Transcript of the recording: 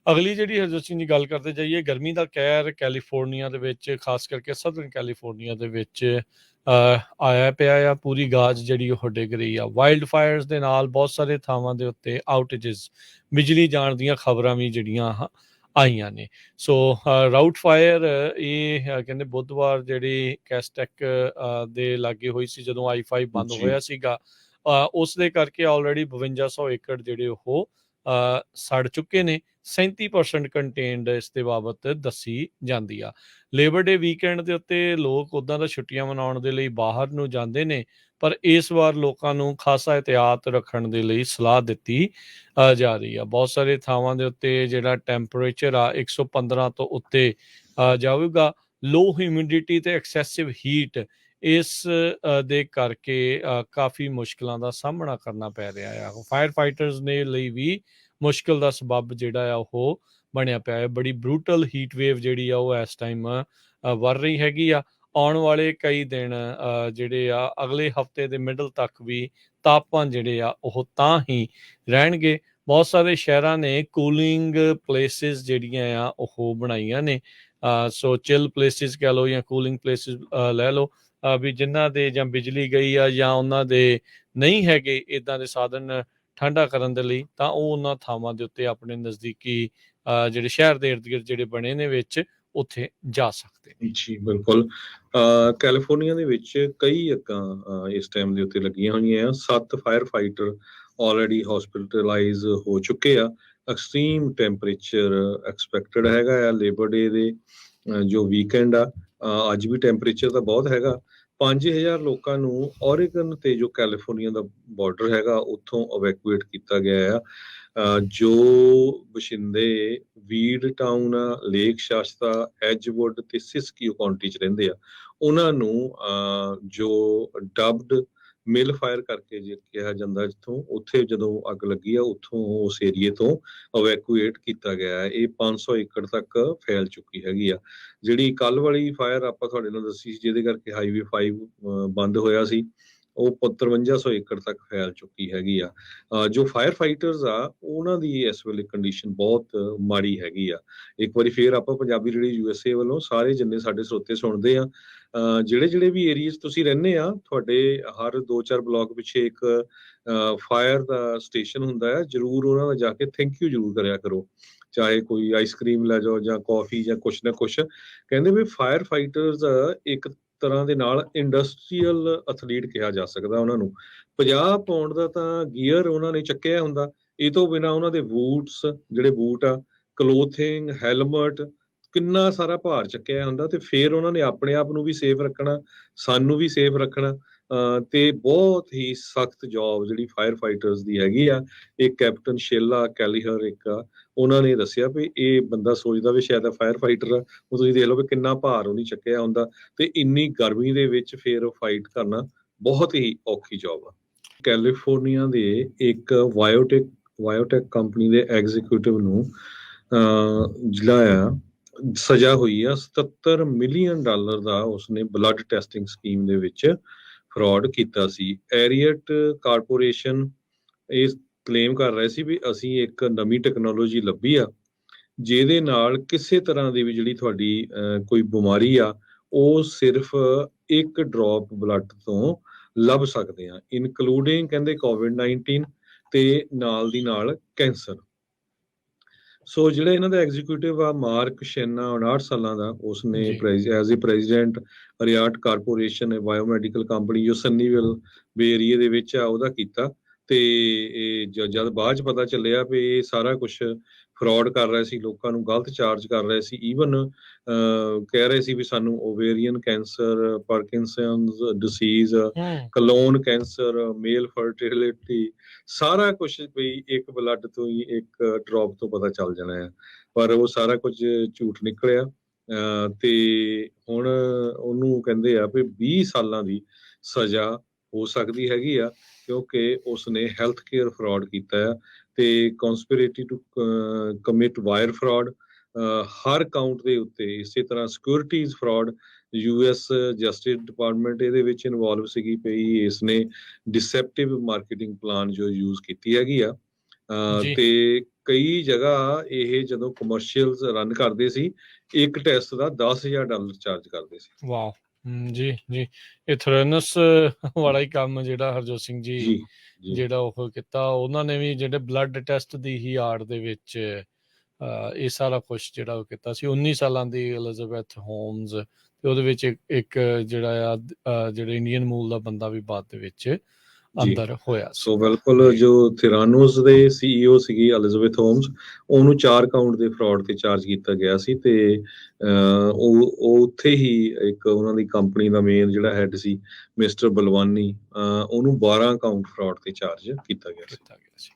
ਅਗਲੀ ਜਿਹੜੀ ਹਰਜੋਤ ਸਿੰਘ ਜੀ ਗੱਲ ਕਰਦੇ ਜਾਈਏ, ਗਰਮੀ ਦਾ ਕਹਿਰ ਕੈਲੀਫੋਰਨੀਆ ਦੇ ਵਿੱਚ, ਖਾਸ ਕਰਕੇ ਸਦਰਨ ਕੈਲੀਫੋਰਨੀਆ ਦੇ ਵਿੱਚ ਆਇਆ ਪਿਆ ਆ। ਪੂਰੀ ਗਾਜ ਜਿਹੜੀ ਉਹ ਡਿੱਗ ਰਹੀ ਆ। ਵਾਈਲਡ ਫਾਇਰਸ ਦੇ ਨਾਲ ਬਹੁਤ ਸਾਰੇ ਥਾਵਾਂ ਦੇ ਉੱਤੇ ਆਊਟੇਜਸ, ਬਿਜਲੀ ਜਾਣ ਦੀਆਂ ਖਬਰਾਂ ਵੀ ਜਿਹੜੀਆਂ ਆਈਆਂ ਨੇ। ਸੋ ਰਾਊਟ ਫਾਇਰ ਇਹ ਕਹਿੰਦੇ ਬੁੱਧਵਾਰ ਜਿਹੜੀ ਕੈਸਟੈਕ ਦੇ ਲਾਗੇ ਹੋਈ ਸੀ, ਜਦੋਂ I-5 ਬੰਦ ਜੀ ਹੋਇਆ ਸੀਗਾ। ਉਸ ਦੇ ਕਰਕੇ ਆਲਰੇਡੀ 5200 ਏਕੜ ਜਿਹੜੇ ਉਹ ਸੜ ਚੁੱਕੇ ਨੇ। 37% ਕੰਟੇਨਡ ਇਸ ਦੇ ਬਾਬਤ ਦੱਸੀ ਜਾਂਦੀ ਆ। ਲੇਬਰ ਡੇ ਵੀਕਐਂਡ ਦੇ ਉੱਤੇ ਲੋਕ ਉੱਦਾਂ ਦਾ ਛੁੱਟੀਆਂ ਮਨਾਉਣ ਦੇ ਲਈ ਬਾਹਰ ਨੂੰ ਜਾਂਦੇ ਨੇ, ਪਰ ਇਸ ਵਾਰ ਲੋਕਾਂ ਨੂੰ ਖਾਸਾ ਇਹਤਿਆਤ ਰੱਖਣ ਦੇ ਲਈ ਸਲਾਹ ਦਿੱਤੀ ਜਾ ਰਹੀ ਆ। ਬਹੁਤ ਸਾਰੇ ਥਾਵਾਂ ਦੇ ਉੱਤੇ ਜਿਹੜਾ ਟੈਂਪਰੇਚਰ ਆ 115 ਤੋਂ ਉੱਤੇ ਜਾਊਗਾ। ਲੋ ਹਿਊਮਿਡਿਟੀ ਤੇ ਐਕਸੈਸਿਵ ਹੀਟ ਇਸ ਦੇ ਕਰਕੇ ਕਾਫੀ ਮੁਸ਼ਕਲਾਂ ਦਾ ਸਾਹਮਣਾ ਕਰਨਾ ਪੈ ਰਿਹਾ ਆ। ਫਾਇਰ ਫਾਈਟਰਸ ਦੇ ਲਈ ਵੀ ਮੁਸ਼ਕਲ ਦਾ ਸਬੱਬ ਜਿਹੜਾ ਆ ਉਹ ਬਣਿਆ ਪਿਆ ਹੈ। ਬੜੀ ਬਰੂਟਲ ਹੀਟ ਵੇਵ ਜਿਹੜੀ ਆ ਉਹ ਇਸ ਟਾਈਮ ਵਰ ਰਹੀ ਹੈਗੀ ਆ। ਆਉਣ ਵਾਲੇ ਕਈ ਦਿਨ ਜਿਹੜੇ ਆ ਅਗਲੇ ਹਫਤੇ ਦੇ ਮਿਡਲ ਤੱਕ ਵੀ ਤਾਪਮਾਨ ਜਿਹੜੇ ਆ ਉਹ ਤਾਂ ਹੀ ਰਹਿਣਗੇ। ਬਹੁਤ ਸਾਰੇ ਸ਼ਹਿਰਾਂ ਨੇ ਕੂਲਿੰਗ ਪਲੇਸਿਸ ਜਿਹੜੀਆਂ ਆ ਉਹ ਬਣਾਈਆਂ ਨੇ। ਸੋ ਚਿਲ ਪਲੇਸਿਸ ਕਹਿ ਲਓ ਜਾਂ ਕੂਲਿੰਗ ਪਲੇਸਿਸ ਲੈ ਲਓ, ਵੀ ਜਿਨ੍ਹਾਂ ਦੇ ਜਾਂ ਬਿਜਲੀ ਗਈ ਆ ਜਾਂ ਉਹਨਾਂ ਦੇ ਨਹੀਂ ਹੈਗੇ ਇੱਦਾਂ ਦੇ ਸਾਧਨ ਠੰਡਾ ਕਰਨ ਦੇ ਲਈ, ਤਾਂ ਉਹ ਉਹਨਾਂ ਥਾਵਾਂ ਦੇ ਉੱਤੇ ਆਪਣੇ ਨਜ਼ਦੀਕੀ ਜਿਹੜੇ ਸ਼ਹਿਰ ਦੇ ਇਰਦ ਗਿਰਦ ਜਿਹੜੇ ਬਣੇ ਨੇ ਵਿੱਚ ਉੱਥੇ ਜਾ ਸਕਦੇ ਨੇ। ਜੀ ਬਿਲਕੁਲ। ਕੈਲੀਫੋਰਨੀਆ ਦੇ ਵਿੱਚ ਕਈ ਅੱਗਾਂ ਇਸ ਟਾਈਮ ਦੇ ਉੱਤੇ ਲੱਗੀਆਂ ਹੋਈਆਂ ਆ। 7 ਫਾਇਰ ਫਾਈਟਰ ਆਲਰੇਡੀ ਹਸਪੀਟਲਾਈਜ਼ ਹੋ ਚੁੱਕੇ ਆ। ਐਕਸਟ੍ਰੀਮ ਟੈਂਪਰੇਚਰ ਐਕਸਪੈਕਟਡ ਹੈਗਾ ਆ। ਲੇਬਰ ਡੇ ਦੇ ਜੋ ਵੀਕਐਂਡ ਆ, ਅੱਜ ਵੀ ਟੈਂਪਰੇਚਰ ਤਾਂ ਬਹੁਤ ਹੈਗਾ। 5000 ਲੋਕਾਂ ਨੂੰ ਔਰੇਗਨ ਤੇ ਜੋ ਕੈਲੀਫੋਰਨੀਆ ਦਾ ਬਾਰਡਰ ਹੈਗਾ ਉੱਥੋਂ ਇਵੈਕੂਏਟ ਕੀਤਾ ਗਿਆ ਆ। ਜੋ ਬਸ਼ਿੰਦੇ ਵੀਡ ਟਾਊਨ, ਲੇਕ ਸ਼ਾਸਤਾ, ਐਜਵੁੱਡ ਤੇ ਸਿਸਕੀਓ ਕਾਉਂਟੀ 'ਚ ਰਹਿੰਦੇ ਆ, ਉਹਨਾਂ ਨੂੰ ਜੋ ਡਬਡ ਮਿਲ ਫਾਇਰ ਕਰਕੇ ਜੇ ਕਿਹਾ ਜਾਂਦਾ, ਜਿੱਥੋਂ ਉੱਥੇ ਜਦੋਂ ਅੱਗ ਲੱਗੀ ਆ ਉੱਥੋਂ ਉਸ ਏਰੀਏ ਤੋਂ ਇਵੈਕੂਏਟ ਕੀਤਾ ਗਿਆ ਹੈ। ਇਹ 500 ਏਕੜ ਤੱਕ ਫੈਲ ਚੁੱਕੀ ਹੈਗੀ ਆ। ਜਿਹੜੀ ਕੱਲ ਵਾਲੀ ਫਾਇਰ ਆਪਾਂ ਤੁਹਾਡੇ ਨਾਲ ਦੱਸੀ ਸੀ, ਜਿਹਦੇ ਕਰਕੇ ਹਾਈਵੇ 5 ਬੰਦ ਹੋਇਆ ਸੀ, ਉਹ 5300 ਏਕੜ ਤੱਕ ਫੈਲ ਚੁੱਕੀ ਹੈਗੀ ਆ। ਜੋ ਫਾਇਰ ਫਾਈਟਰਸ ਆ ਉਹਨਾਂ ਦੀ ਇਸ ਵੇਲੇ ਕੰਡੀਸ਼ਨ ਬਹੁਤ ਮਾੜੀ ਹੈਗੀ ਆ। ਇੱਕ ਵਾਰੀ ਫੇਰ ਆਪਾਂ ਪੰਜਾਬੀ ਰੇਡੀਓ USA ਵੱਲੋਂ ਸਾਰੇ ਜਿੰਨੇ ਸਾਡੇ ਸਰੋਤੇ ਸੁਣਦੇ ਆ, ਜਿਹੜੇ ਵੀ ਏਰੀਆਜ਼ ਤੁਸੀਂ ਰਹਿੰਦੇ ਆ, ਤੁਹਾਡੇ ਹਰ 2-4 ਬਲਾਕ ਪਿੱਛੇ ਇੱਕ ਫਾਇਰ ਦਾ ਸਟੇਸ਼ਨ ਹੁੰਦਾ ਹੈ। ਜ਼ਰੂਰ ਉਹਨਾਂ ਦਾ ਜਾ ਕੇ ਥੈਂਕ ਯੂ ਜ਼ਰੂਰ ਕਰਿਆ ਕਰੋ। ਚਾਹੇ ਕੋਈ ਆਈਸਕ੍ਰੀਮ ਲੈ ਜਾਓ ਜਾਂ ਕੌਫੀ ਜਾਂ ਕੁਛ ਨਾ ਕੁਛ। ਕਹਿੰਦੇ ਵੀ ਫਾਇਰ ਫਾਈਟਰਸ ਇੱਕ ਤਰ੍ਹਾਂ ਦੇ ਨਾਲ ਇੰਡਸਟਰੀਅਲ ਐਥਲੀਟ ਕਿਹਾ ਜਾ ਸਕਦਾ ਉਹਨਾਂ ਨੂੰ। 50 ਪਾਉਂਡ ਦਾ ਤਾਂ ਗੀਅਰ ਉਹਨਾਂ ਨੇ ਚੱਕਿਆ ਹੁੰਦਾ। ਇਹ ਤੋਂ ਬਿਨਾਂ ਉਹਨਾਂ ਦੇ ਬੂਟਸ, ਜਿਹੜੇ ਬੂਟ ਆ, ਕਲੋਥਿੰਗ, ਹੈਲਮਟ, ਕਿੰਨਾ ਸਾਰਾ ਭਾਰ ਚੱਕਿਆ ਹੁੰਦਾ। ਤੇ ਫਿਰ ਉਹਨਾਂ ਨੇ ਆਪਣੇ ਆਪ ਨੂੰ ਵੀ ਸੇਫ ਰੱਖਣਾ, ਸਾਨੂੰ ਵੀ ਸੇਫ ਰੱਖਣਾ। ਤੇ ਬਹੁਤ ਹੀ ਸਖਤ ਜੌਬ ਜਿਹੜੀ ਫਾਇਰ ਫਾਈਟਰਸ ਦੀ ਹੈਗੀ ਆ। ਇਹ ਕੈਪਟਨ ਸ਼ੇਲਾ ਕੈਲੀਹਰ ਇੱਕ ਆ, ਉਹਨਾਂ ਨੇ ਦੱਸਿਆ ਵੀ ਇਹ ਬੰਦਾ ਸੋਚਦਾ ਵੀ ਸ਼ਾਇਦ ਫਾਇਰ ਫਾਈਟਰ ਆ, ਉਹ ਤੁਸੀਂ ਦੇਖ ਲਓ ਵੀ ਕਿੰਨਾ ਭਾਰ ਉਹਨੇ ਚੱਕਿਆ ਹੁੰਦਾ। ਤੇ ਇੰਨੀ ਗਰਮੀ ਦੇ ਵਿੱਚ ਫਿਰ ਫਾਈਟ ਕਰਨਾ ਬਹੁਤ ਹੀ ਔਖੀ ਜੌਬ ਆ। ਕੈਲੀਫੋਰਨੀਆ ਦੇ ਇੱਕ ਬਾਇਓਟੈਕ ਕੰਪਨੀ ਦੇ ਐਗਜ਼ੀਕਿਊਟਿਵ ਨੂੰ ਜਿਹੜਾ ਆ ਸਜ਼ਾ ਹੋਈ ਆ। $77 ਮਿਲੀਅਨ ਦਾ ਉਸਨੇ ਬਲੱਡ ਟੈਸਟਿੰਗ ਸਕੀਮ ਦੇ ਵਿੱਚ ਫਰਾਡ ਕੀਤਾ ਸੀ। ਐਰੀਅਟ ਕਾਰਪੋਰੇਸ਼ਨ ਇਹ ਕਲੇਮ ਕਰ ਰਹੇ ਸੀ ਵੀ ਅਸੀਂ ਇੱਕ ਨਵੀਂ ਟੈਕਨੋਲੋਜੀ ਲੱਭੀ ਆ, ਜਿਹਦੇ ਨਾਲ ਕਿਸੇ ਤਰ੍ਹਾਂ ਦੀ ਵੀ ਜਿਹੜੀ ਤੁਹਾਡੀ ਕੋਈ ਬਿਮਾਰੀ ਆ ਉਹ ਸਿਰਫ ਇੱਕ ਡ੍ਰੌਪ ਬਲੱਡ ਤੋਂ ਲੱਭ ਸਕਦੇ ਆ, ਇਨਕਲੂਡਿੰਗ ਕਹਿੰਦੇ COVID-19 ਤੇ ਨਾਲ ਦੀ ਨਾਲ ਕੈਂਸਰ। ਸੋ ਜਿਹੜਾ ਇਹਨਾਂ ਦਾ ਐਗਜ਼ੀਕਿਊਟਿਵ ਆ ਮਾਰਕ ਸ਼ੈਨਾ, 59 ਸਾਲਾਂ ਦਾ, ਉਸਨੇ as a president riot corporation biomedical company ਜੋ ਸੰਨੀਵਿਲ ਬੇ ਏਰੀਏ ਦੇ ਵਿੱਚ ਆ ਉਹਦਾ ਕੀਤਾ। ਤੇ ਇਹ ਜਦ ਬਾਅਦ ਚ ਪਤਾ ਚੱਲਿਆ ਵੀ ਇਹ ਸਾਰਾ ਕੁਝ ਫਰਾਡ ਕਰ ਰਹੇ ਸੀ, ਲੋਕਾਂ ਨੂੰ ਗਲਤ ਚਾਰਜ ਕਰ ਰਹੇ ਸੀ। ਈਵਨ ਕਹਿ ਰਹੇ ਸੀ ਵੀ ਸਾਨੂੰ ਓਵੇਰੀਅਨ ਕੈਂਸਰ, ਪਾਰਕਿੰਸਨਸ ਡਿਸੀਜ਼, ਕਲੋਨ ਕੈਂਸਰ, ਮੇਲ ਫਰਟੀਲਿਟੀ, ਸਾਰਾ ਕੁਝ ਵੀ ਇੱਕ ਬਲੱਡ ਤੋਂ ਹੀ, ਇੱਕ ਡ੍ਰੌਪ ਤੋਂ ਪਤਾ ਚੱਲ ਜਾਣਾ ਹੈ। ਪਰ ਉਹ ਸਾਰਾ ਕੁਝ ਝੂਠ ਨਿਕਲਿਆ। ਤੇ ਹੁਣ ਉਹਨੂੰ ਕਹਿੰਦੇ ਆ ਵੀ 20 ਸਾਲਾਂ ਦੀ ਸਜ਼ਾ ਹੋ ਸਕਦੀ ਹੈਗੀ ਆ, ਕਿਉਂਕਿ ਉਸਨੇ ਹੈਲਥ ਕੇਅਰ ਫਰਾਡ ਕੀਤਾ ਆ। ਤੇ conspiracy to commit wire fraud ਹਰ ਕਾਊਂਟ ਦੇ ਉੱਤੇ। ਇਸੇ ਤਰ੍ਹਾਂ securities fraud, US justice department ਇਹਦੇ ਵਿੱਚ ਇਨਵੋਲਵ ਸੀਗੀ ਪਈ। ਇਸਨੇ ਡਿਸੈਪਟਿਵ ਮਾਰਕੀਟਿੰਗ ਪਲਾਨ ਜੋ ਯੂਜ਼ ਕੀਤੀ ਹੈਗੀ ਆ। ਤੇ ਕਈ ਜਗ੍ਹਾ ਇਹ ਜਦੋਂ ਕਮਰਸ਼ੀਅਲਸ ਰਨ ਕਰਦੇ ਸੀ, ਇੱਕ ਟੈਸਟ ਦਾ $10,000 ਚਾਰਜ ਕਰਦੇ ਸੀ। ਵਾਓ। ਜੀ ਜੀ, ਇਹ ਥਰੈਨਸ ਵਾਲਾ ਹੀ ਕੰਮ ਜਿਹੜਾ ਹਰਜੋਤ ਸਿੰਘ ਜੀ ਜੀ ਜੀ ਜਿਹੜਾ ਉਹ ਕੀਤਾ, ਉਹਨਾਂ ਨੇ ਵੀ ਜਿਹੜੇ ਬਲੱਡ ਟੈਸਟ ਦੀ ਹੀ ਆੜ ਦੇ ਵਿੱਚ ਇਹ ਸਾਰਾ ਕੁਛ ਜਿਹੜਾ ਉਹ ਕੀਤਾ ਸੀ। 19 ਸਾਲਾਂ ਦੀ ਐਲਿਜ਼ਾਬੈਥ ਹੋਮਜ਼, ਤੇ ਉਹਦੇ ਵਿੱਚ ਇੱਕ ਜਿਹੜਾ ਆ ਜਿਹੜਾ ਇੰਡੀਅਨ ਮੂਲ ਦਾ ਬੰਦਾ ਵੀ ਬਾਅਦ ਦੇ ਵਿੱਚ ਜੀ ਅੰਦਰ ਹੋਇਆ ਸੋ ਸੀਗਾ। ਬਿਲਕੁਲ ਜੀ ਜੋ ਥਿਰਾਨੋਸ ਦੇ ਸੀਈਓ ਸੀਗੀ ਐਲਿਜ਼ਾਬੈਥ ਹੋਮਜ਼, ਉਹਨੂੰ 4 ਕਾਊਂਟ ਦੇ ਫਰਾਡ ਤੇ ਚਾਰਜ ਕੀਤਾ ਗਿਆ ਸੀ ਤੇ ਉਹ ਉੱਥੇ ਹੀ ਇੱਕ ਉਹਨਾਂ ਦੀ ਕੰਪਨੀ ਦਾ ਮੇਨ ਜਿਹੜਾ ਹੈਡ ਸੀ ਮਿਸਟਰ ਬਲਵਾਨੀ, ਉਹਨੂੰ 12 ਕਾਊਂਟ ਫਰਾਡ ਤੇ ਚਾਰਜ ਕੀਤਾ ਗਿਆ ਸੀ। ਕੀਤਾ ਗਿਆ ਸੀ।